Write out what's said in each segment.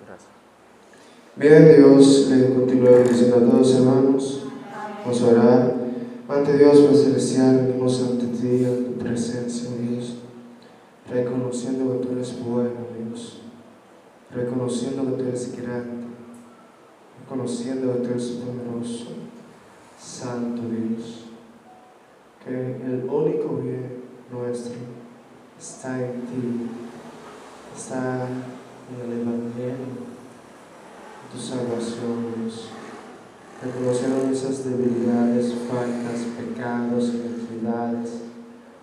Gracias. Bien, Dios le continúa bendiciendo a todos, hermanos. Vamos a orar. Ante Dios, Padre Celestial, venimos ante ti, a tu presencia, Dios, reconociendo que tú eres bueno, Dios, reconociendo que tú eres grande, reconociendo que tú eres poderoso, santo Dios, que el único bien nuestro está en ti, está en el Evangelio, tu salvación, Dios. Reconociendo esas debilidades, faltas, pecados, iniquidades,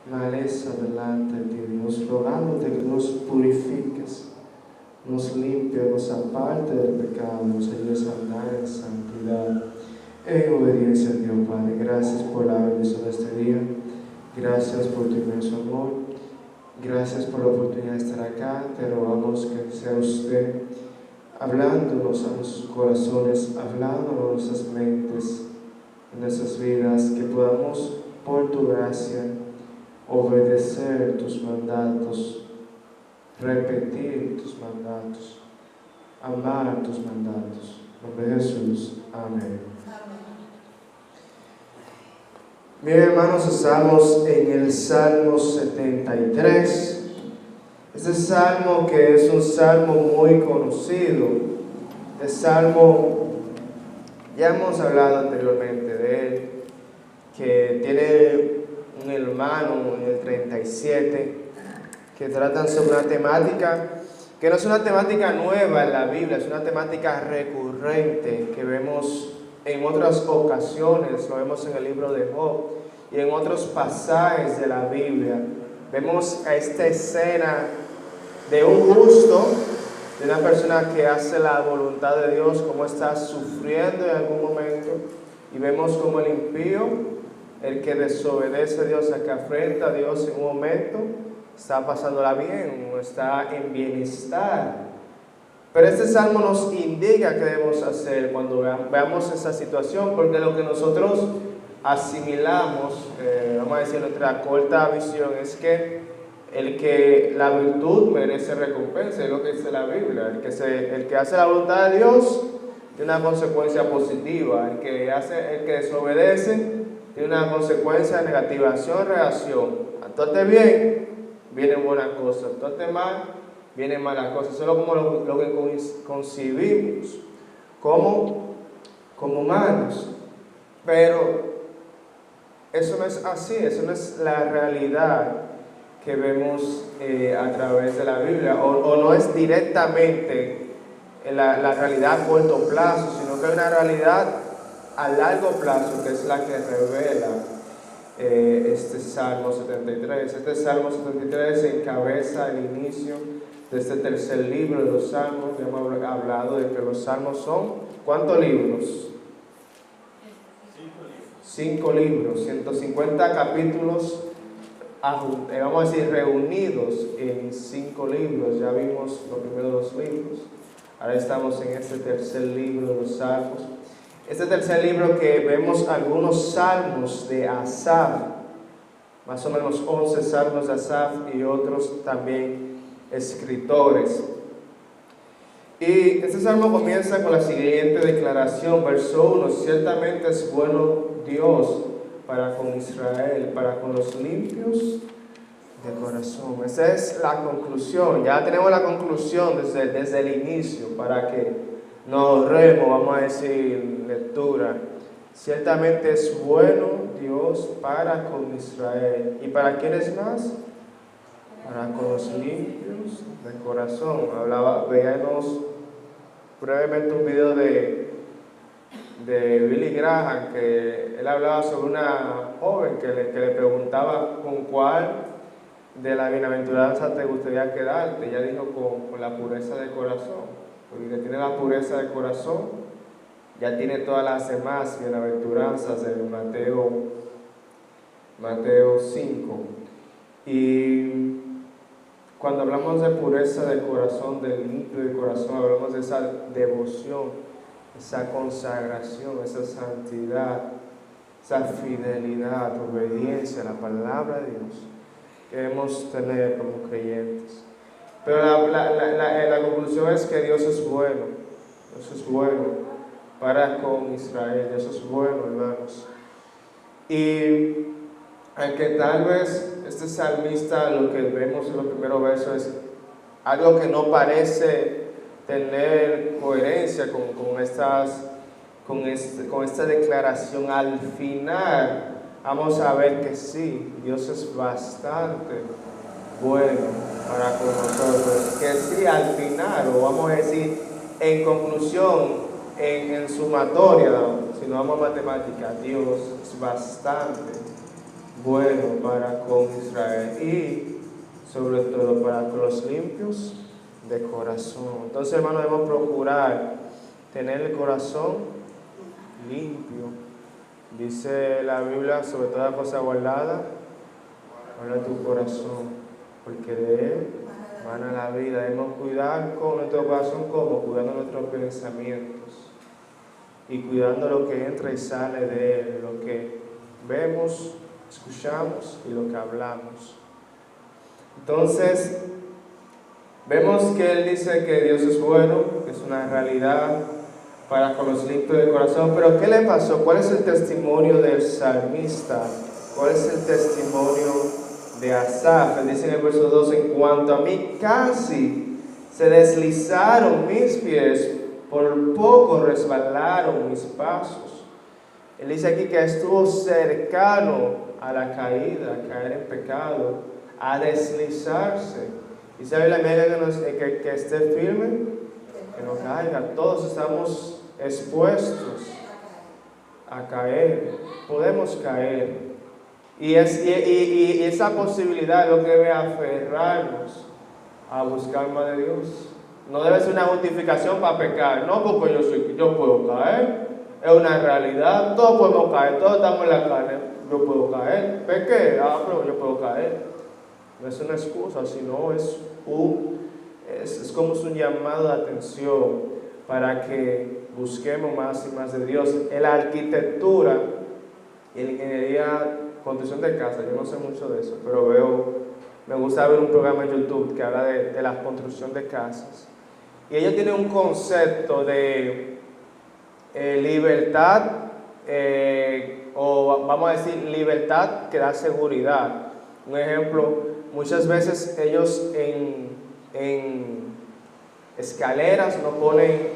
maleza delante de ti, Dios, rogándote que nos purifiques, nos limpie, nos aparte del pecado, nos ayudes a andar en santidad, en obediencia a Dios, Padre. Gracias por la bendición de este día, gracias por tu inmenso amor, gracias por la oportunidad de estar acá. Te rogamos que sea usted hablándonos a nuestros corazones, hablándonos a nuestras mentes, en nuestras vidas, que podamos, por tu gracia, obedecer tus mandatos, repetir tus mandatos, amar tus mandatos. En nombre de Jesús. Amén. Bien, hermanos, estamos en el Salmo 73. Este salmo, que es un salmo muy conocido, este salmo ya hemos hablado anteriormente de él, que tiene un hermano en el 37, que tratan sobre una temática que no es una temática nueva en la Biblia, es una temática recurrente que vemos en otras ocasiones, lo vemos en el libro de Job y en otros pasajes de la Biblia. Vemos a esta escena de un justo, de una persona que hace la voluntad de Dios, como está sufriendo en algún momento, y vemos como el impío, el que desobedece a Dios, el que afrenta a Dios en un momento, está pasándola bien, o está en bienestar. Pero este salmo nos indica qué debemos hacer cuando veamos esa situación, porque lo que nosotros asimilamos, vamos a decir, nuestra corta visión, es que la virtud merece recompensa, es lo que dice la Biblia. El que hace la voluntad de Dios tiene una consecuencia positiva, el que desobedece tiene una consecuencia negativa. Acción-reacción. Actuarte bien, vienen buenas cosas. Actuarte mal, vienen malas cosas. Eso es como lo que concibimos como humanos. Pero eso no es así, eso no es la realidad que vemos a través de la Biblia, o no es directamente la realidad a corto plazo, sino que es una realidad a largo plazo, que es la que revela este Salmo 73. Este Salmo 73 encabeza el inicio de este tercer libro de los Salmos. Ya hemos hablado de que los Salmos son, ¿cuántos libros? 5 libros, 150 capítulos, vamos a decir, reunidos en 5 libros. Ya vimos los primeros 2 libros. Ahora estamos en este tercer libro de los Salmos. Este tercer libro, que vemos algunos salmos de Asaf, más o menos 11 salmos de Asaf y otros también escritores. Y este salmo comienza con la siguiente declaración, verso 1: ciertamente es bueno Dios para con Israel, para con los limpios de corazón. Esa es la conclusión. Ya tenemos la conclusión desde el inicio, para que no ahorremos, vamos a decir, lectura. Ciertamente es bueno Dios para con Israel. ¿Y para quiénes más? Para con los limpios de corazón. Veíamos brevemente un video de Billy Graham, que él hablaba sobre una joven que le preguntaba con cuál de la bienaventuranza te gustaría quedarte. Ella dijo con la pureza de corazón, porque que tiene la pureza de corazón ya tiene todas las demás bienaventuranzas de Mateo 5. Y cuando hablamos de pureza de corazón, de limpio de corazón, hablamos de esa devoción, esa consagración, esa santidad, esa fidelidad, obediencia a la palabra de Dios que debemos tener como creyentes. Pero la conclusión es que Dios es bueno. Dios es bueno para con Israel. Dios es bueno, hermanos. Y aunque tal vez este salmista, lo que vemos en los primeros versos es algo que no parece tener coherencia con esta declaración, al final vamos a ver que sí, Dios es bastante bueno para con nosotros, que sí, al final, o vamos a decir en conclusión, en sumatoria, si no vamos a matemática, Dios es bastante bueno para con Israel y sobre todo para con los limpios de corazón. Entonces, hermanos, debemos procurar tener el corazón limpio. Dice la Biblia, sobre toda cosa guardada, guarda tu corazón, porque de él mana la vida. Debemos cuidar con nuestro corazón, como cuidando nuestros pensamientos y cuidando lo que entra y sale de él, lo que vemos, escuchamos y lo que hablamos. Entonces, vemos que él dice que Dios es bueno, que es una realidad para con los limpios de corazón. Pero ¿qué le pasó? ¿Cuál es el testimonio del salmista? ¿Cuál es el testimonio de Asaf? Él dice en el verso 2: en cuanto a mí, casi se deslizaron mis pies, por poco resbalaron mis pasos. Él dice aquí que estuvo cercano a la caída, a caer en pecado, a deslizarse. Y sabe la Biblia que esté firme, que no caiga. Todos estamos expuestos a caer, podemos caer. Y esa posibilidad es lo que debe aferrarnos a buscar más de Dios. No debe ser una justificación para pecar, no porque yo puedo caer, es una realidad, todos podemos caer, todos estamos en la carne, yo puedo caer, pequé, pero yo puedo caer. No es una excusa, sino es como un llamado de atención para que busquemos más y más de Dios. En la arquitectura y en la ingeniería, construcción de casas, yo no sé mucho de eso, pero me gusta ver un programa en YouTube que habla de la construcción de casas. Y ellos tienen un concepto de libertad, o vamos a decir libertad que da seguridad. Un ejemplo, muchas veces ellos en escaleras no ponen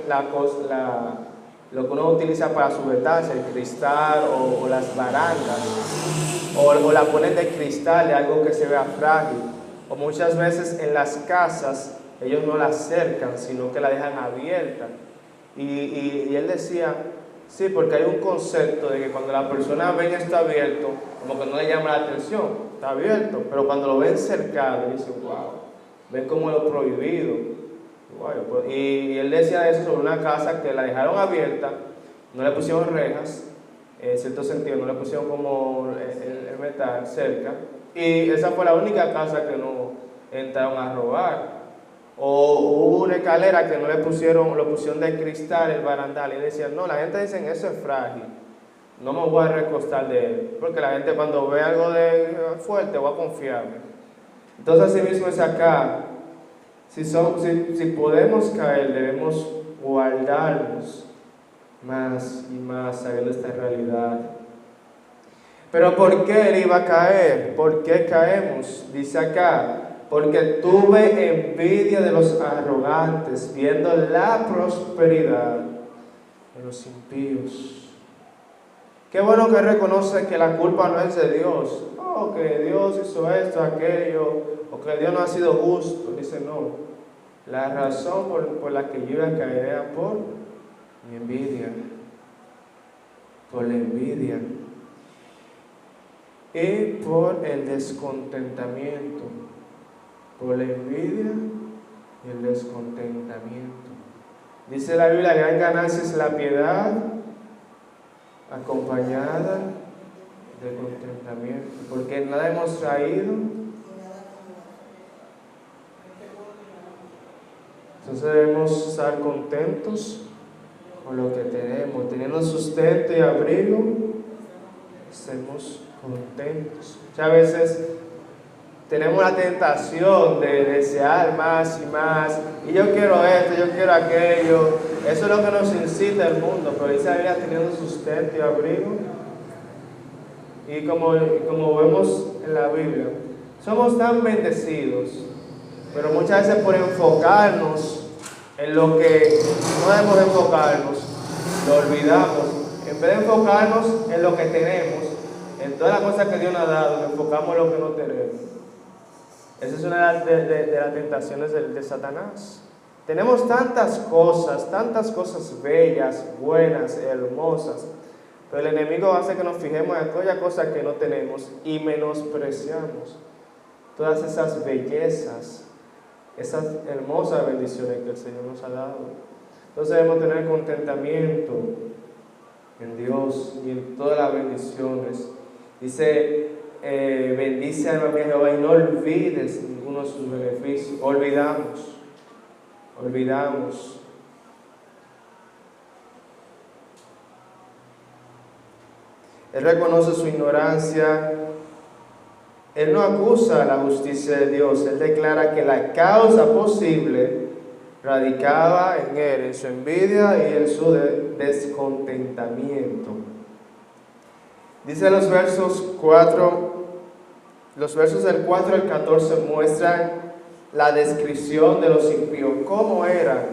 lo que uno utiliza para sujetarse, el cristal o las barandas, o la ponen de cristal, de algo que se vea frágil. O muchas veces en las casas ellos no la cercan, sino que la dejan abierta. Y él decía, sí, porque hay un concepto de que cuando la persona ven esto abierto, como que no le llama la atención, está abierto, pero cuando lo ven cercado, dicen, wow, ven como lo prohibido. Wow. Y él decía eso sobre una casa que la dejaron abierta, no le pusieron rejas, en cierto sentido, no le pusieron como el metal cerca, y esa fue la única casa que no entraron a robar. O hubo una escalera que no lo pusieron de cristal, el barandal, y decían, no, la gente dice, eso es frágil, no me voy a recostar de él, porque la gente cuando ve algo de fuerte va a confiar. Entonces así mismo es acá, si podemos caer, debemos guardarnos más y más sabiendo esta realidad. Pero ¿por qué él iba a caer? ¿Por qué caemos? Dice acá, porque tuve envidia de los arrogantes, viendo la prosperidad de los impíos. Qué bueno que reconoce que la culpa no es de Dios. No, que Dios hizo esto, aquello, o que Dios no ha sido justo. Dice, no. La razón por la que yo iba a caer era por mi envidia. Por la envidia. Y por el descontentamiento. Por la envidia y el descontentamiento. Dice la Biblia, gran ganancia es la piedad acompañada de contentamiento, porque nada hemos traído. Entonces debemos estar contentos con lo que tenemos, teniendo sustento y abrigo, estemos contentos. Muchas veces tenemos la tentación de desear más y más, y yo quiero esto, yo quiero aquello. Eso es lo que nos incita el mundo, pero dice la Biblia teniendo sustento y abrigo. Y como vemos en la Biblia, somos tan bendecidos, pero muchas veces por enfocarnos en lo que no debemos enfocarnos, lo olvidamos. En vez de enfocarnos en lo que tenemos, en todas las cosas que Dios nos ha dado, nos enfocamos en lo que no tenemos. Esa es una de las tentaciones de Satanás. Tenemos tantas cosas bellas, buenas, hermosas, pero el enemigo hace que nos fijemos en aquellas cosas que no tenemos y menospreciamos todas esas bellezas, esas hermosas bendiciones que el Señor nos ha dado. Entonces debemos tener contentamiento en Dios y en todas las bendiciones. Dice, bendice alma mía Jehová y no olvides ninguno de sus beneficios. Olvidamos. Él reconoce su ignorancia. Él no acusa la justicia de Dios. Él declara que la causa posible radicaba en él, en su envidia y en su descontentamiento. Dice los versos del 4 al 14 muestran la descripción de los impíos. ¿Cómo eran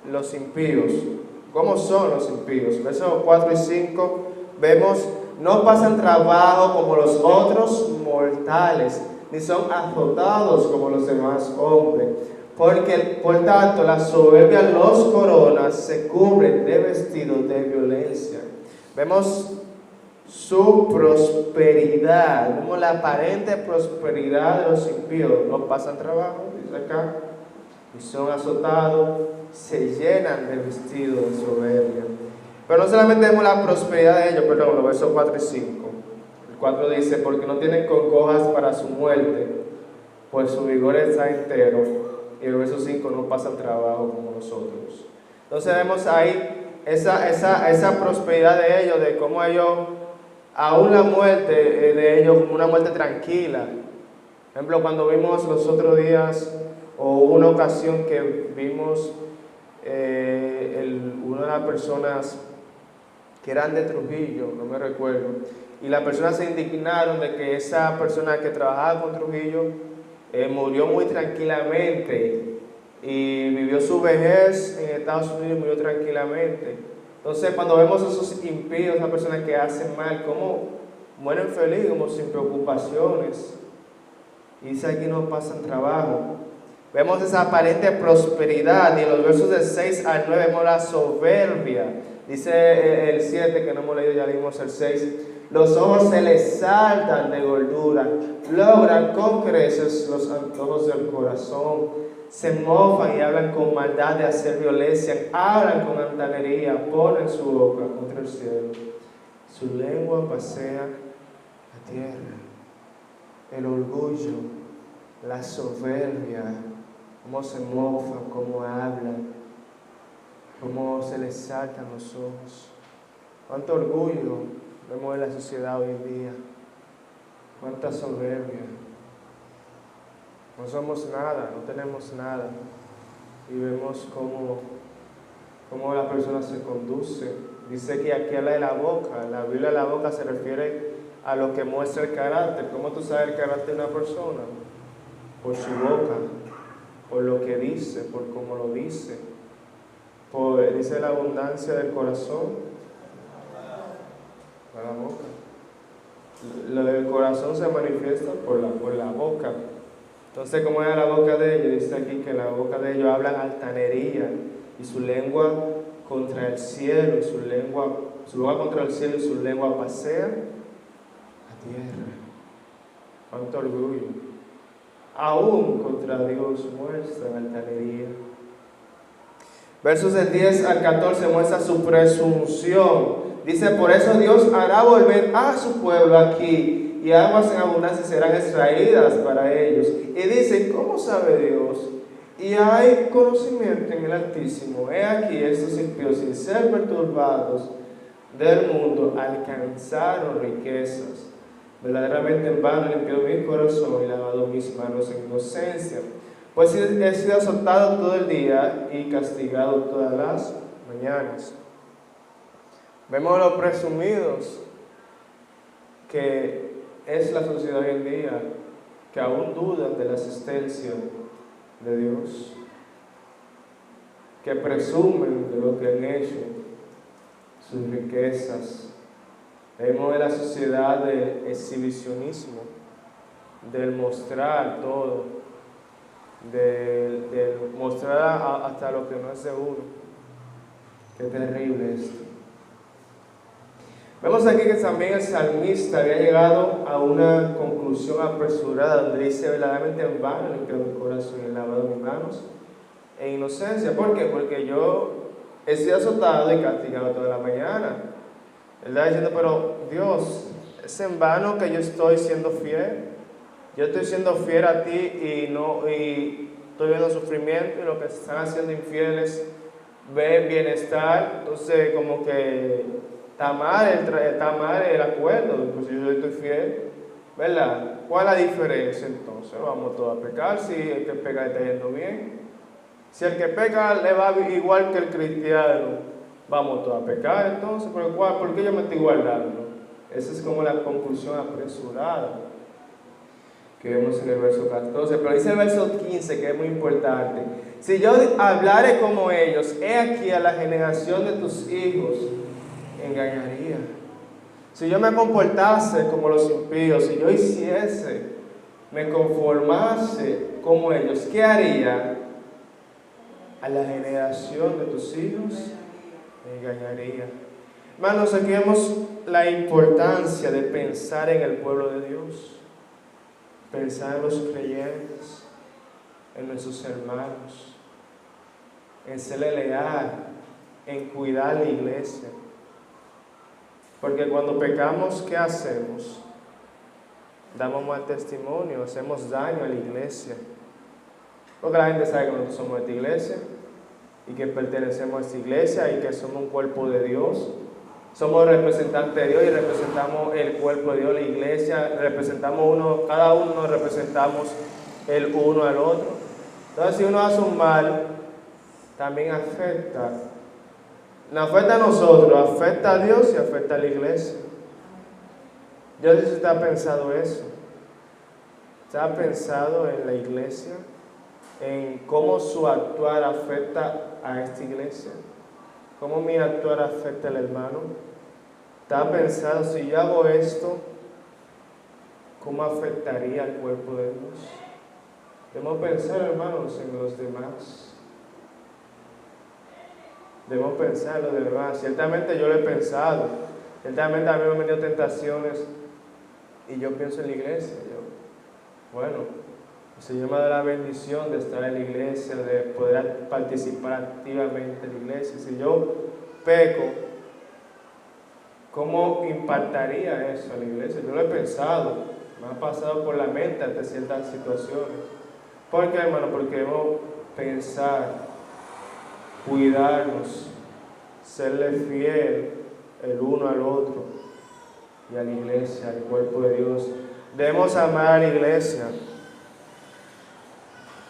los impíos? ¿Cómo son los impíos? Versos 4 y 5 vemos, no pasan trabajo como los otros mortales, ni son azotados como los demás hombres. Porque, por tanto, la soberbia los coronas, se cubren de vestidos de violencia. Vemos su prosperidad, vemos la aparente prosperidad de los impíos. No pasan trabajo, dice acá, y son azotados, se llenan de vestidos de soberbia. Pero no solamente vemos la prosperidad de ellos, perdón, los versos 4 y 5. El 4 dice, porque no tienen congojas para su muerte, pues su vigor está entero. Y el verso 5, no pasan trabajo como nosotros. Entonces vemos ahí esa prosperidad de ellos, de cómo ellos, aún la muerte de ellos, como una muerte tranquila. Por ejemplo, cuando vimos los otros días, o una ocasión que vimos una de las personas que eran de Trujillo, no me recuerdo, y las personas se indignaron de que esa persona que trabajaba con Trujillo murió muy tranquilamente y vivió su vejez en Estados Unidos y murió tranquilamente. Entonces, cuando vemos esos impíos, esas personas que hacen mal, como mueren feliz, como sin preocupaciones, y dice aquí no pasan trabajo. Vemos esa aparente prosperidad, y en los versos del 6 al 9 vemos la soberbia. Dice el 7, que no hemos leído, ya leímos el 6. Los ojos se les saltan de gordura, logran con creces los antojos del corazón, se mofan y hablan con maldad de hacer violencia, hablan con altanería, ponen su boca contra el cielo, su lengua pasea la tierra. El orgullo, la soberbia, cómo se mofan, cómo hablan, cómo se les saltan los ojos. Cuánto orgullo vemos en la sociedad hoy en día, cuánta soberbia. No somos nada, no tenemos nada. Y vemos cómo la persona se conduce. Dice que aquí habla de la boca. La Biblia de la boca se refiere a lo que muestra el carácter. ¿Cómo tú sabes el carácter de una persona? Por su boca, por lo que dice, por cómo lo dice. Dice la abundancia del corazón. La boca. Lo del corazón se manifiesta por la boca. Entonces, ¿cómo era la boca de ellos? Dice aquí que la boca de ellos hablan altanería y su lengua contra el cielo, y su boca contra el cielo y su lengua pasea la tierra. Cuánto orgullo. Aún contra Dios muestran altanería. Versos del 10 al 14 muestra su presunción. Dice, por eso Dios hará volver a su pueblo aquí, y aguas en abundancia serán extraídas para ellos. Y dice, ¿cómo sabe Dios? Y hay conocimiento en el Altísimo. He aquí, estos impíos, sin ser perturbados del mundo, alcanzaron riquezas. Verdaderamente en vano he limpiado mi corazón y lavado mis manos en inocencia. Pues he sido azotado todo el día y castigado todas las mañanas. Vemos los presumidos que es la sociedad hoy en día, que aún dudan de la existencia de Dios, que presumen de lo que han hecho, sus riquezas. Vemos en la sociedad del exhibicionismo, del mostrar todo, del mostrar hasta lo que no es seguro. Qué terrible esto. Vemos aquí que también el salmista había llegado a una conclusión apresurada, donde dice: verdaderamente en vano limpié mi corazón y he lavado mis manos en inocencia. ¿Por qué? Porque yo he sido azotado y castigado toda la mañana. Él está diciendo: pero Dios, es en vano que yo estoy siendo fiel. Yo estoy siendo fiel a ti y estoy viendo sufrimiento, y lo que están haciendo infieles ven bienestar. Entonces, como que está mal el acuerdo, incluso yo estoy fiel, ¿verdad? ¿Cuál es la diferencia entonces? Vamos todos a pecar si el que peca está yendo bien. Si el que peca le va igual que el cristiano, vamos todos a pecar entonces. ¿Por qué yo me estoy guardando? Esa es como la conclusión apresurada que vemos en el verso 14. Pero dice el verso 15, que es muy importante: si yo hablare como ellos, he aquí a la generación de tus hijos engañaría. Si yo me comportase como los impíos, si yo me conformase como ellos, ¿qué haría? A la generación de tus hijos engañaría. Hermanos, aquí vemos la importancia de pensar en el pueblo de Dios, pensar en los creyentes, en nuestros hermanos, en serle leal, en cuidar la iglesia. Porque cuando pecamos, ¿qué hacemos? Damos mal testimonio, hacemos daño a la iglesia. Porque la gente sabe que nosotros somos de esta iglesia y que pertenecemos a esta iglesia y que somos un cuerpo de Dios. Somos representantes de Dios y representamos el cuerpo de Dios, la iglesia. Cada uno nos representamos el uno al otro. Entonces, si uno hace un mal, también afecta. No afecta a nosotros, afecta a Dios y afecta a la iglesia. Yo no sé si usted ha pensado eso. ¿Usted ha pensado en la iglesia? En cómo su actuar afecta a esta iglesia. ¿Cómo mi actuar afecta al hermano? ¿Usted ha pensado, si yo hago esto, cómo afectaría al cuerpo de Dios? Debemos pensar, hermanos, en los demás. Debemos pensar en los demás. Ciertamente yo lo he pensado. Ciertamente a mí me han venido tentaciones y yo pienso en la iglesia. Bueno, el Señor me da la bendición de estar en la iglesia, de poder participar activamente en la iglesia. Si yo peco, ¿cómo impactaría eso a la iglesia? Yo lo he pensado, me ha pasado por la mente ante ciertas situaciones. ¿Por qué, hermano? Porque debemos pensar, cuidarnos, serle fiel el uno al otro y a la iglesia, al cuerpo de Dios. Debemos amar a la iglesia.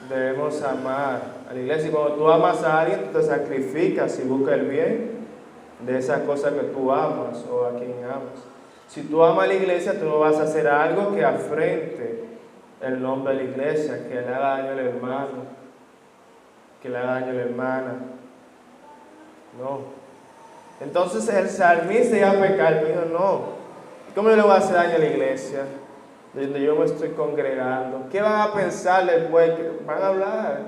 Debemos amar a la iglesia. Y cuando tú amas a alguien, tú te sacrificas y buscas el bien de esa cosa que tú amas o a quien amas. Si tú amas a la iglesia, tú no vas a hacer algo que afrente el nombre de la iglesia, que le haga daño al hermano, que le haga daño a la hermana. No. Entonces el salmista iba a pecar, pero dijo: no, ¿cómo yo le voy a hacer daño a la iglesia donde yo me estoy congregando? ¿Qué van a pensar después? Van a hablar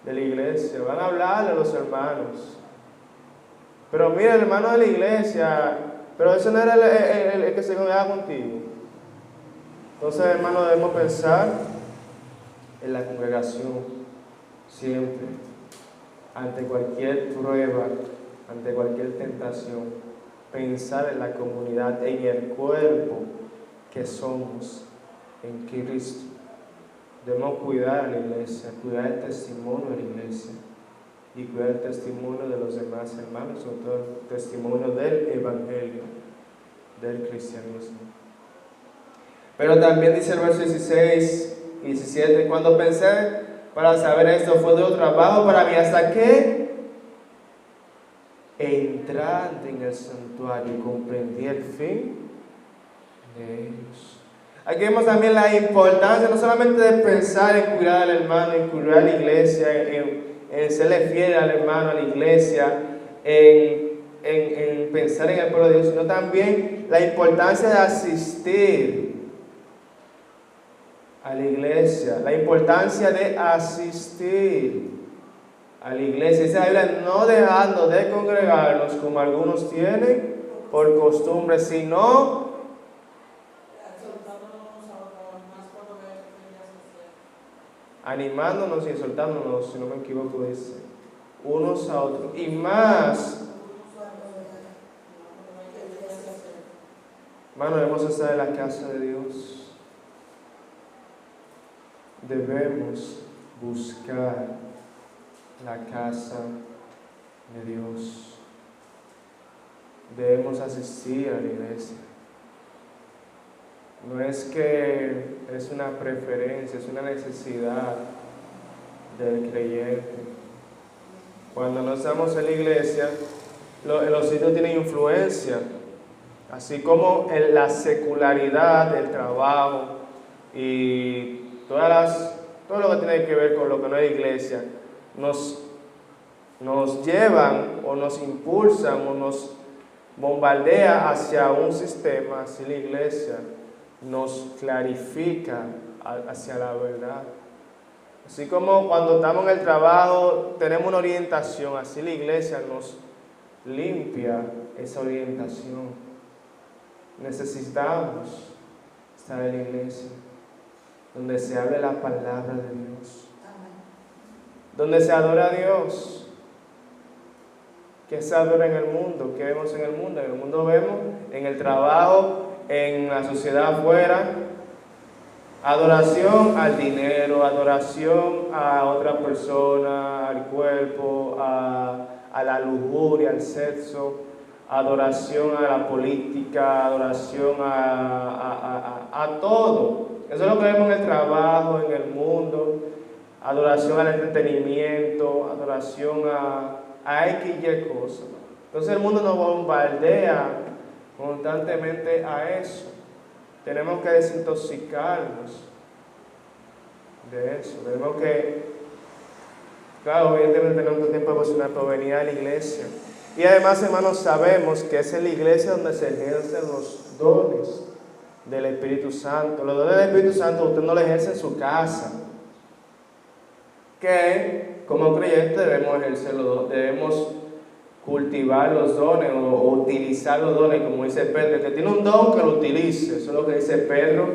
de la iglesia, van a hablar de los hermanos. Pero mira, el hermano de la iglesia, pero ese no era el que se congregaba contigo. Entonces, hermano, debemos pensar en la congregación siempre, ante cualquier prueba, ante cualquier tentación, pensar en la comunidad, en el cuerpo que somos en Cristo. Debemos cuidar a la iglesia, cuidar el testimonio de la iglesia y cuidar el testimonio de los demás hermanos, sobre todo el testimonio del evangelio, del cristianismo. Pero también dice el verso 16 y 17, cuando pensé para saber esto fue duro trabajo para mí hasta que entrando en el santuario comprendí el fin de ellos. Aquí vemos también la importancia no solamente de pensar en cuidar al hermano, en cuidar a la iglesia, en serle fiel al hermano, a la iglesia, en pensar en el pueblo de Dios, sino también la importancia de asistir a la iglesia, la importancia de asistir a la iglesia. Dice la Biblia, no dejando de congregarnos como algunos tienen por costumbre, sino animándonos y exhortándonos, si no me equivoco, dice, unos a otros, y más, hermano, debemos estar en la casa de Dios. Debemos buscar la casa de Dios. Debemos asistir a la iglesia. No es que es una preferencia, es una necesidad del creyente. Cuando no estamos en la iglesia, los sitios tienen influencia, así como la secularidad, el trabajo y todo lo que tiene que ver con lo que no es iglesia, nos llevan o nos impulsan o nos bombardea hacia un sistema, hacia la iglesia, nos clarifica hacia la verdad. Así como cuando estamos en el trabajo tenemos una orientación, así la iglesia nos limpia esa orientación. Necesitamos estar en la iglesia, donde se hable la palabra de Dios, donde se adora a Dios. ¿Qué se adora en el mundo? ¿Qué vemos en el mundo? En el mundo vemos en el trabajo, en la sociedad afuera, adoración al dinero, adoración a otra persona, al cuerpo, a la lujuria, al sexo, adoración a la política, adoración a todo. Eso es lo que vemos en el trabajo, en el mundo, adoración al entretenimiento, adoración a X y Y cosas. Entonces el mundo nos bombardea constantemente a eso. Tenemos que desintoxicarnos de eso. Tenemos que, claro, evidentemente tenemos tiempo devocional para venir a la iglesia. Y además, hermanos, sabemos que es en la iglesia donde se ejercen los dones del Espíritu Santo. Los dones del Espíritu Santo usted no los ejerce en su casa. Que como creyentes debemos ejercerlos, debemos cultivar los dones o utilizar los dones, como dice Pedro. El que tiene un don, que lo utilice. Eso es lo que dice Pedro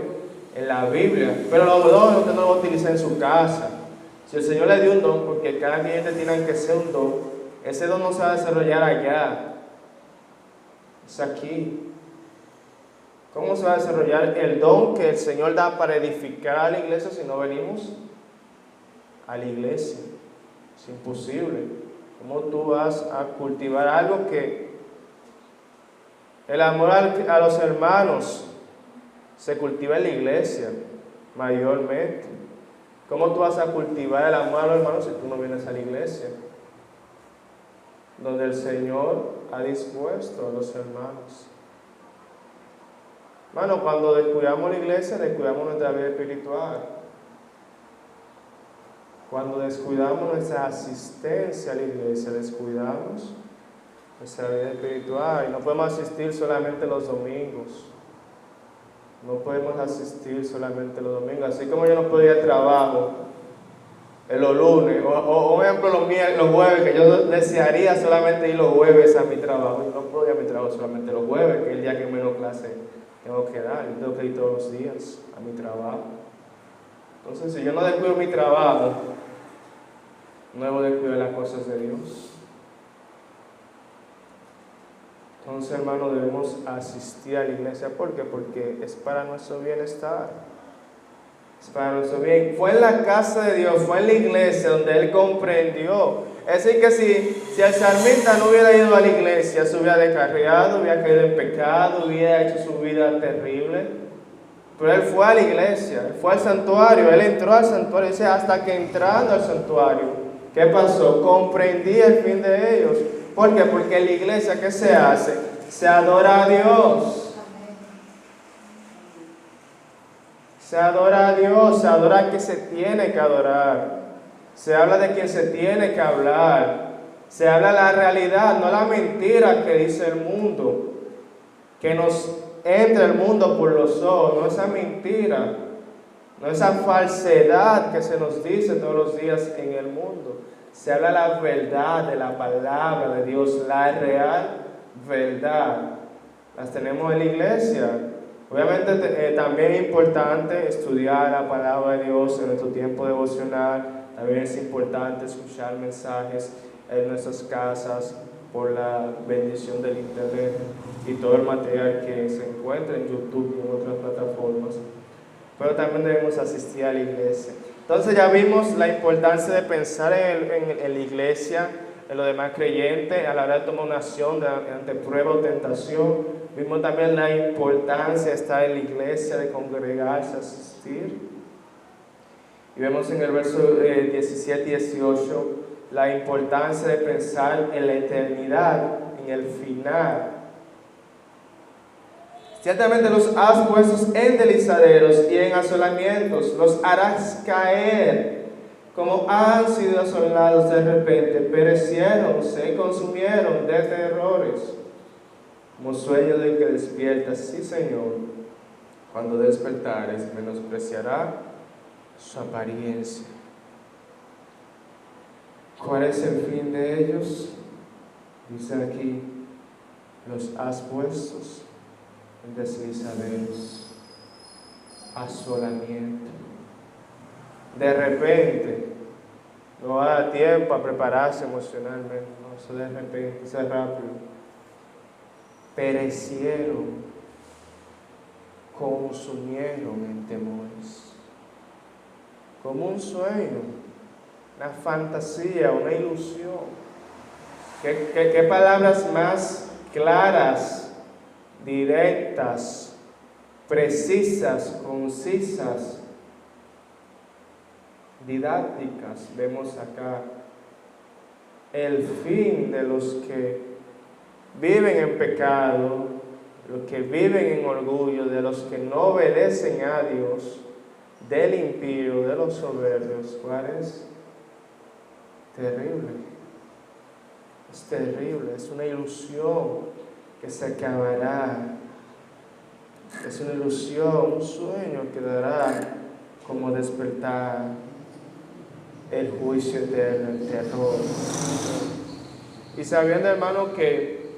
en la Biblia. Pero los dones usted no los utiliza en su casa. Si el Señor le dio un don, porque cada creyente tiene que ser un don, ese don no se va a desarrollar allá, es aquí. ¿Cómo se va a desarrollar el don que el Señor da para edificar a la iglesia si no venimos a la iglesia? Es imposible. ¿Cómo tú vas a cultivar algo que el amor a los hermanos se cultiva en la iglesia mayormente? ¿Cómo tú vas a cultivar el amor a los hermanos si tú no vienes a la iglesia, donde el Señor ha dispuesto a los hermanos? Hermano, cuando descuidamos la iglesia, descuidamos nuestra vida espiritual. Cuando descuidamos nuestra asistencia a la iglesia, descuidamos nuestra vida espiritual. Y no podemos asistir solamente los domingos. No podemos asistir solamente los domingos. Así como yo no puedo ir al trabajo los lunes, o por ejemplo los jueves, que yo desearía solamente ir los jueves a mi trabajo. Yo no puedo ir a mi trabajo solamente los jueves, que es el día que menos clase tengo que dar. Yo tengo que ir todos los días a mi trabajo. Entonces, si yo no descuido mi trabajo, no debo descuidar las cosas de Dios. Entonces, hermanos, debemos asistir a la iglesia. ¿Por qué? Porque es para nuestro bienestar. Es para nuestro bien. Fue en la casa de Dios, fue en la iglesia donde él comprendió. Es decir, que si el salmista no hubiera ido a la iglesia, se hubiera descarriado, hubiera caído en pecado, hubiera hecho su vida terrible. Pero él fue a la iglesia, él fue al santuario, él entró al santuario, dice, hasta que entrando al santuario, ¿qué pasó? Comprendí el fin de ellos. ¿Por qué? Porque en la iglesia, ¿qué se hace? Se adora a Dios. Se adora a Dios, se adora a quien se tiene que adorar. Se habla de quien se tiene que hablar. Se habla la realidad, no la mentira que dice el mundo. Que nos entra el mundo por los ojos, no esa mentira, no esa falsedad que se nos dice todos los días en el mundo. Se habla la verdad de la palabra de Dios, la real verdad. Las tenemos en la iglesia. Obviamente también es importante estudiar la palabra de Dios en nuestro tiempo devocional. También es importante escuchar mensajes en nuestras casas por la bendición del internet y todo el material que se encuentra en YouTube y en otras plataformas. Pero también debemos asistir a la iglesia. Entonces ya vimos la importancia de pensar en la iglesia, en los demás creyentes, a la hora de tomar una acción ante prueba o tentación. Vimos también la importancia de estar en la iglesia, de congregarse, asistir. Y vemos en el verso 17 y 18 la importancia de pensar en la eternidad, en el final. Ciertamente los has puesto en deslizaderos y en asolamientos, los harás caer, como han sido asolados de repente, perecieron, se consumieron de terrores, como sueño del que despierta. Sí, Señor, cuando despertares, menospreciará su apariencia. ¿Cuál es el fin de ellos? Dice aquí, los has puesto en deslizaderos, asolamiento. De repente, no va a dar tiempo a prepararse emocionalmente, no, eso de repente, eso es rápido. Perecieron, consumieron en temores, como un sueño, una fantasía, una ilusión. ¿Qué palabras más claras, directas, precisas, concisas, didácticas vemos acá? El fin de los que viven en pecado, los que viven en orgullo, de los que no obedecen a Dios, del impío, de los soberbios. ¿Cuál es? Terrible. Es terrible, es una ilusión que se acabará. Es una ilusión, un sueño que dará como despertar el juicio eterno, el terror. Y sabiendo, hermano, que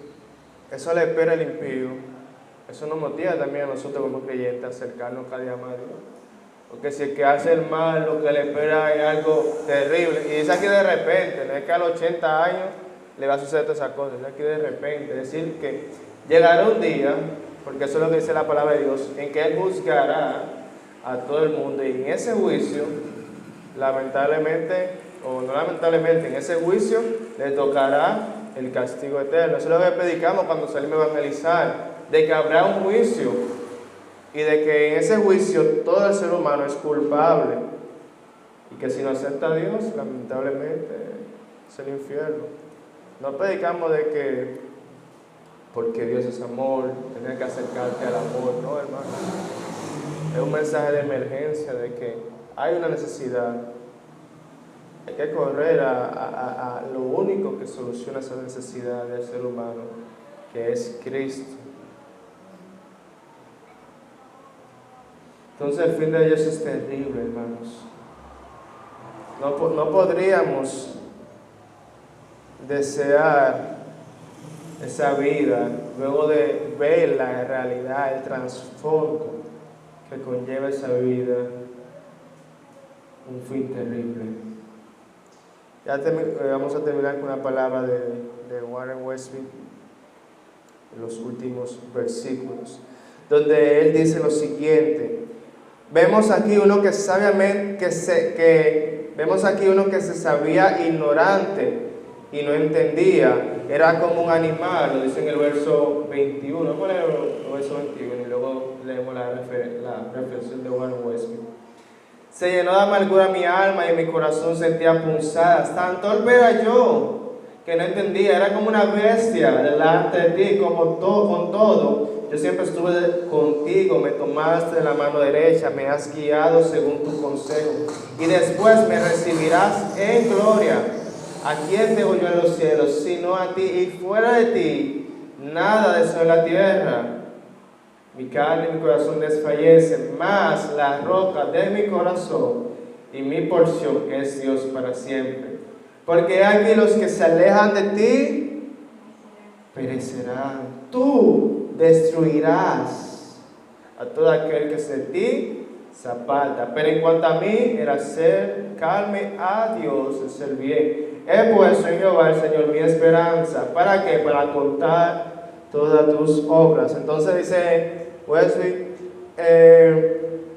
eso le espera al impío, eso nos motiva también a nosotros como creyentes a acercarnos cada día más a Dios. Porque si el que hace el mal, lo que le espera es algo terrible. Y es aquí de repente, no es que a los 80 años le va a suceder todas esas cosas, es aquí de repente. Es decir, que llegará un día, porque eso es lo que dice la palabra de Dios, en que Él juzgará a todo el mundo. Y en ese juicio, lamentablemente, o no lamentablemente, en ese juicio le tocará el castigo eterno. Eso es lo que predicamos cuando salimos a evangelizar, de que habrá un juicio. Y de que en ese juicio todo el ser humano es culpable. Y que si no acepta a Dios, lamentablemente, es el infierno. No predicamos de que, porque Dios es amor, tienes que acercarte al amor, no, hermano. Es un mensaje de emergencia, de que hay una necesidad. Hay que correr a lo único que soluciona esa necesidad del ser humano, que es Cristo. Entonces el fin de ellos es terrible, hermanos. No podríamos desear esa vida luego de ver la realidad, el trasfondo que conlleva esa vida, un fin terrible. Ya vamos a terminar con una palabra de Warren Wiersbe en los últimos versículos, donde él dice lo siguiente. Vemos aquí uno que se sabía ignorante y no entendía. Era como un animal, lo dice en el verso 21. Vamos a leer el verso 21 y luego leemos la reflexión de Warren Wiersbe. Se llenó de amargura mi alma y mi corazón sentía punzadas. Tan torpe era yo que no entendía. Era como una bestia delante de ti, con todo. Yo siempre estuve contigo, me tomaste de la mano derecha, me has guiado según tu consejo. Y después me recibirás en gloria. ¿A quién tengo yo en los cielos, sino a ti? Y fuera de ti, nada deseo en la tierra. Mi carne y mi corazón desfallecen, mas la roca de mi corazón y mi porción es Dios para siempre. Porque aquí los que se alejan de ti perecerán. Tú destruirás a todo aquel que se de ti se aparta. Pero en cuanto a mí, era acercarme a Dios, hacer bien. He puesto en Jehová el Señor mi esperanza. ¿Para qué? Para contar todas tus obras. Entonces dice Wesley,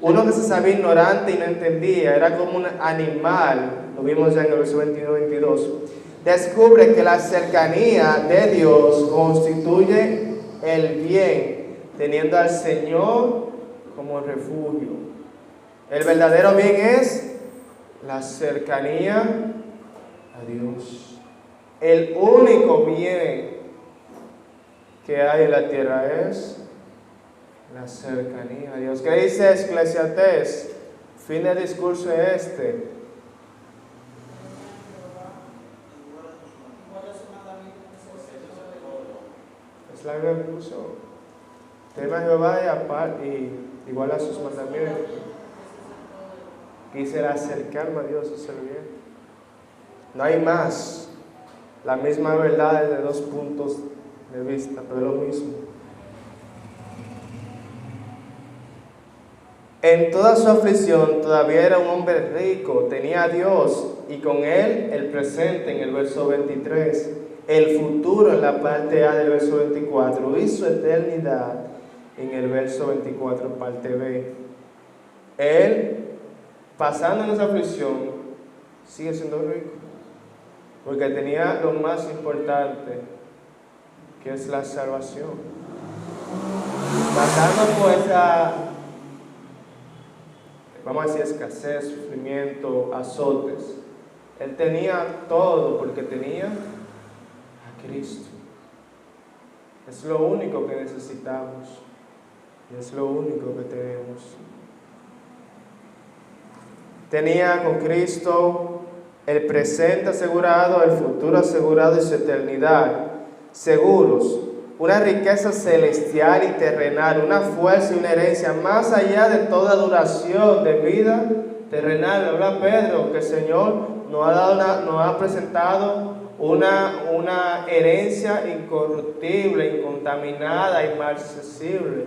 uno que se sabía ignorante y no entendía, era como un animal, lo vimos ya en el verso 21-22, descubre que la cercanía de Dios constituye el bien, teniendo al Señor como refugio. El verdadero bien es la cercanía a Dios. El único bien que hay en la tierra es la cercanía a Dios. ¿Qué dice Eclesiastés? Fin del discurso este. Es la Biblia que puso. Tema a Jehová y igual a sus mandamientos. Quise acercarme a Dios, hacer bien. No hay más. La misma verdad desde dos puntos de vista, pero lo mismo. En toda su aflicción todavía era un hombre rico, tenía a Dios y con él el presente en el verso 23, el futuro en la parte A del verso 24 y su eternidad en el verso 24 parte B. Él, pasando en esa aflicción, sigue siendo rico, porque tenía lo más importante, que es la salvación. Pasando por esa, vamos a decir, escasez, sufrimiento, azotes, él tenía todo porque tenía a Cristo. Es lo único que necesitamos y es lo único que tenemos. Tenía con Cristo el presente asegurado, el futuro asegurado y su eternidad seguros. Una riqueza celestial y terrenal, una fuerza y una herencia más allá de toda duración de vida terrenal. Habla Pedro que el Señor nos ha presentado una herencia incorruptible, incontaminada, inmarcesible.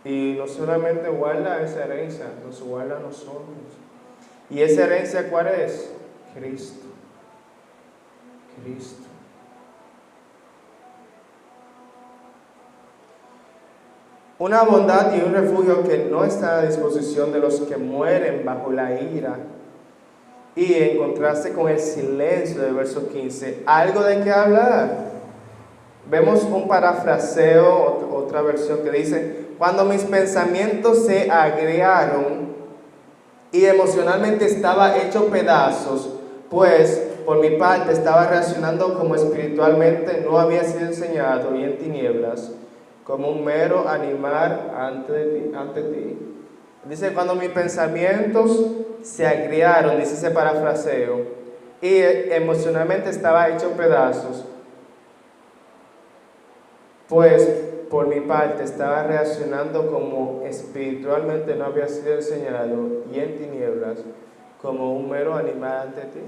Y no solamente guarda esa herencia, nos guarda a nosotros. ¿Y esa herencia cuál es? Cristo. Cristo. Una bondad y un refugio que no está a disposición de los que mueren bajo la ira. Y en contraste con el silencio del verso 15, algo de qué hablar. Vemos un parafraseo, otra versión que dice: cuando mis pensamientos se agriaron y emocionalmente estaba hecho pedazos, pues por mi parte estaba reaccionando como espiritualmente no había sido enseñado y en tinieblas, como un mero animal ante ti. Dice, cuando mis pensamientos se agriaron, dice ese parafraseo, y emocionalmente estaba hecho pedazos, pues por mi parte estaba reaccionando como espiritualmente no había sido enseñado y en tinieblas, como un mero animal ante ti.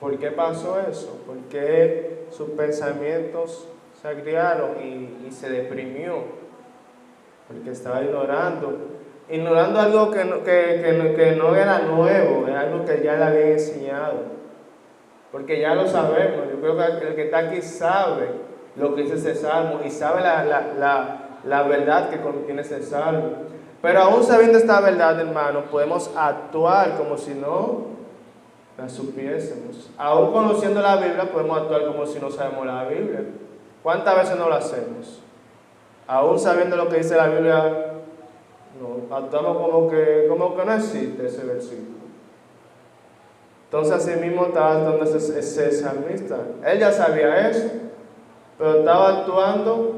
¿Por qué pasó eso? ¿Por qué sus pensamientos se agriaron y se deprimió? Porque estaba ignorando algo que no era nuevo, era algo que ya le habían enseñado. Porque ya lo sabemos, yo creo que el que está aquí sabe lo que dice ese salmo y sabe la verdad que contiene ese salmo. Pero aún sabiendo esta verdad, hermano, podemos actuar como si no la supiésemos. Aún conociendo la Biblia, podemos actuar como si no sabemos la Biblia. ¿Cuántas veces no lo hacemos? Aún sabiendo lo que dice la Biblia, no, actuamos como que no existe ese versículo. Entonces así mismo estaba actuando ese salmista. Él ya sabía eso, pero estaba actuando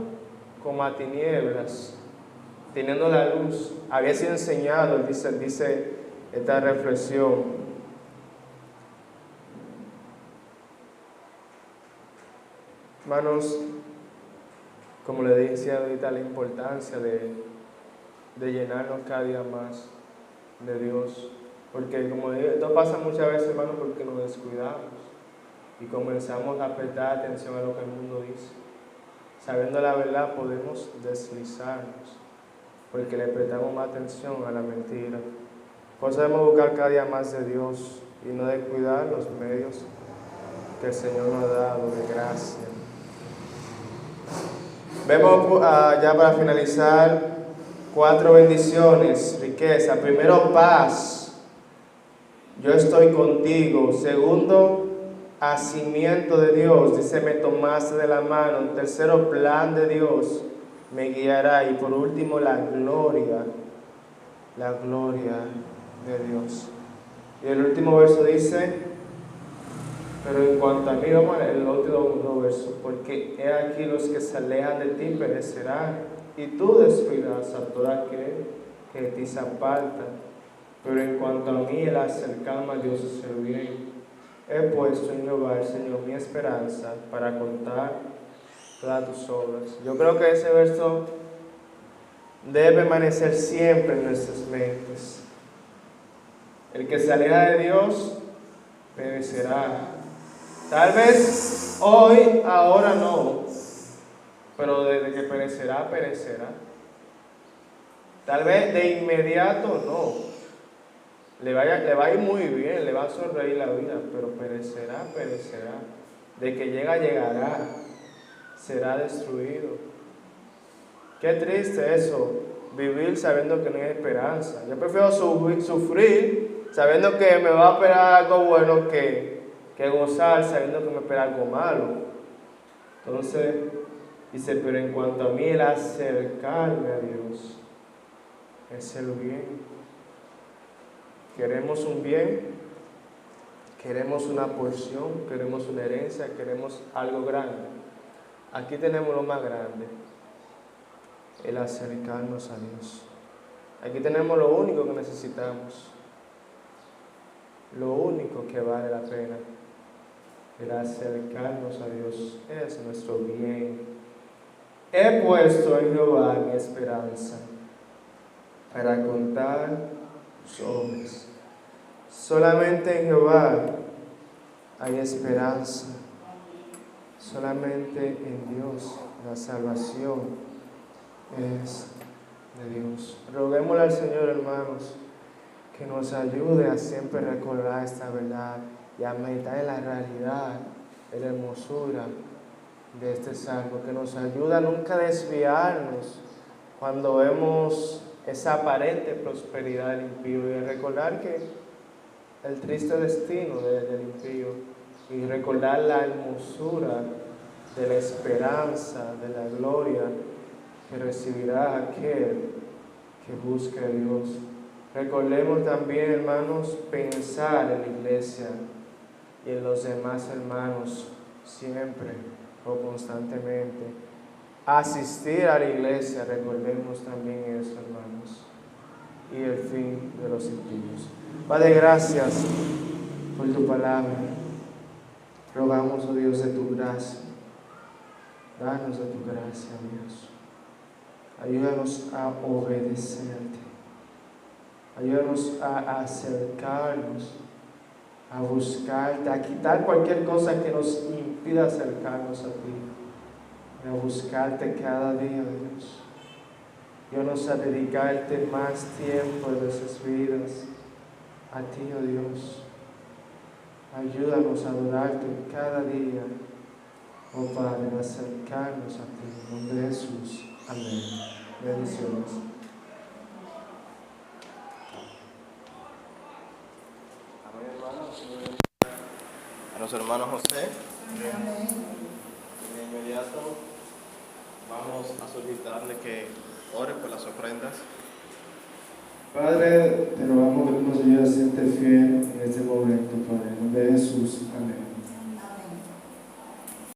como a tinieblas, teniendo la luz. Había sido enseñado, dice esta reflexión. Hermanos, como le decía ahorita, la importancia de llenarnos cada día más de Dios. Porque como digo, esto pasa muchas veces, hermanos, porque nos descuidamos y comenzamos a prestar atención a lo que el mundo dice. Sabiendo la verdad podemos deslizarnos, porque le prestamos más atención a la mentira. Por eso debemos buscar cada día más de Dios y no descuidar los medios que el Señor nos ha dado de gracia. Vemos ya para finalizar 4 bendiciones, riqueza. Primero, paz. Yo estoy contigo. Segundo, hacimiento de Dios. Dice, me tomaste de la mano. Tercero, plan de Dios me guiará. Y por último, la gloria de Dios. Y el último verso dice, pero en cuanto a mí, vamos al último verso, porque he aquí los que se alejan de ti perecerán, y tú descuidas a todo aquel que de ti se aparta. Pero en cuanto a mí, el acercarme a Dios es el bien. He puesto en Jehová, el Señor, mi esperanza para contar todas tus obras. Yo creo que ese verso debe permanecer siempre en nuestras mentes. El que se aleja de Dios perecerá. Tal vez hoy, ahora no, pero desde que perecerá, perecerá. Tal vez de inmediato no. Le va a ir muy bien, le va a sonreír la vida, pero perecerá. De que llegará, será destruido. Qué triste eso, vivir sabiendo que no hay esperanza. Yo prefiero sufrir sabiendo que me va a esperar algo bueno que gozar sabiendo que me espera algo malo. Entonces, dice, pero en cuanto a mí, el acercarme a Dios es el bien. Queremos un bien, queremos una porción, queremos una herencia, queremos algo grande. Aquí tenemos lo más grande, el acercarnos a Dios. Aquí tenemos lo único que necesitamos, lo único que vale la pena. El acercarnos a Dios es nuestro bien. He puesto en Jehová mi esperanza para contar sus obras. Solamente en Jehová hay esperanza. Solamente en Dios la salvación es de Dios. Roguémosle al Señor, hermanos, que nos ayude a siempre recordar esta verdad y a meditar en la realidad, en la hermosura de este salmo, que nos ayuda a nunca desviarnos cuando vemos esa aparente prosperidad del impío y a recordar que el triste destino del impío y recordar la hermosura de la esperanza, de la gloria que recibirá aquel que busque a Dios. Recordemos también, hermanos, pensar en la iglesia y en los demás hermanos siempre o constantemente. Asistir a la iglesia, recordemos también eso, hermanos, y el fin de los impíos. Padre, gracias por tu palabra. Rogamos, oh Dios, de tu gracia. Danos de tu gracia, Dios. Ayúdanos a obedecerte. Ayúdanos a acercarnos, a buscarte, a quitar cualquier cosa que nos impida acercarnos a ti, a buscarte cada día, Dios. Ayúdanos a dedicarte más tiempo de nuestras vidas a ti, oh Dios. Ayúdanos a adorarte cada día, oh Padre, a acercarnos a ti. En nombre de Jesús. Amén. Bendiciones. Amén, hermanos. A nuestro hermano José. De inmediato vamos a solicitarle que ore por las ofrendas. Padre, te rogamos que tú nos ayudes a serte fiel en este momento, Padre. En nombre de Jesús. Amén.